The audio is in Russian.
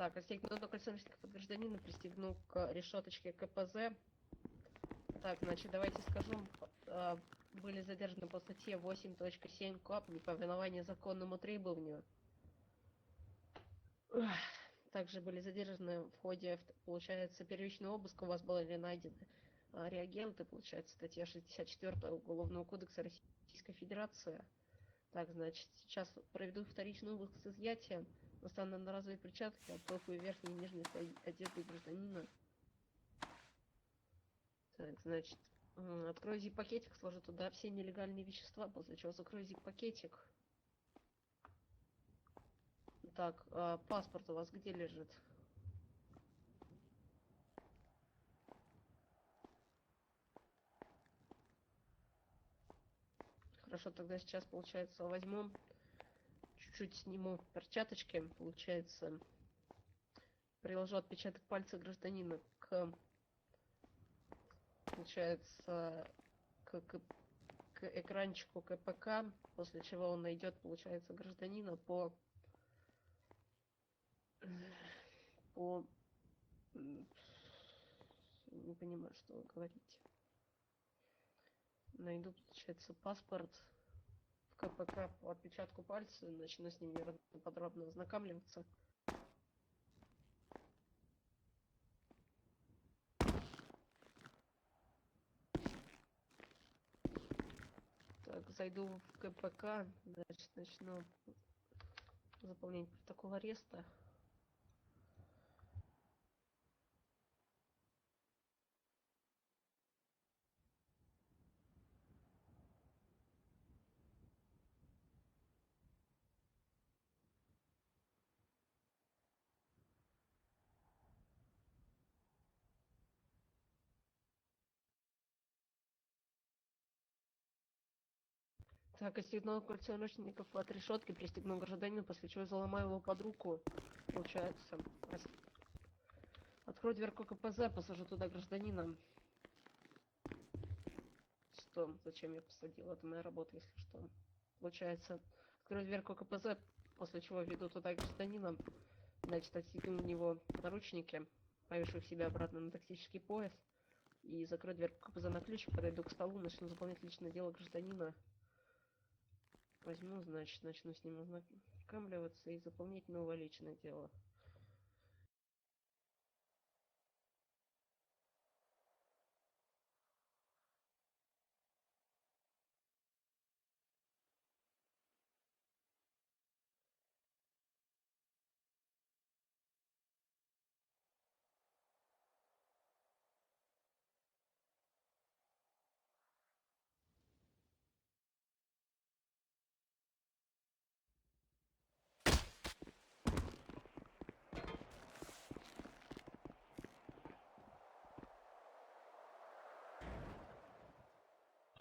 Так, отстегнул до кольца под гражданина, пристегнул к решеточке КПЗ. Так, значит, давайте скажу. Были задержаны по статье 8.7 КОАП неповиновение законному требованию. Также были задержаны в ходе, получается, первичного обыска. У вас были найдены реагенты, получается, статья 64 Уголовного кодекса Российской Федерации. Так, значит, сейчас проведут вторичный обыск с изъятием. Достану одноразовые перчатки, оттолкаю верхней и нижней одежды гражданина. Так, значит, открою зип-пакетик, сложу туда все нелегальные вещества, после чего закрою зип-пакетик. Так, паспорт у вас где лежит? Хорошо, тогда сейчас, получается, возьму, чуть-чуть сниму перчаточки, получается, приложу отпечаток пальца гражданина к, получается, к экранчику КПК, после чего он найдет, получается, гражданина по не понимаю, что вы говорите. Найду, получается, паспорт в КПК по отпечатку пальца, начну с ним подробно ознакомливаться. Так, зайду в КПК, значит, начну заполнять протокол ареста. Так, отстегнул кольцо наручников от решетки, пристегнул гражданина, после чего заломаю его под руку. Получается. Открою дверку КПЗ, посажу туда гражданина. Что? Зачем я посадил? Это моя работа, если что. Получается, открою дверку КПЗ, после чего веду туда гражданина. Значит, отстегну у него наручники, повешу их себе обратно на тактический пояс. И закрою дверку КПЗ на ключ, подойду к столу, начну заполнять личное дело гражданина. Возьму, значит, начну с ним ознакомливаться и заполнять новое личное дело.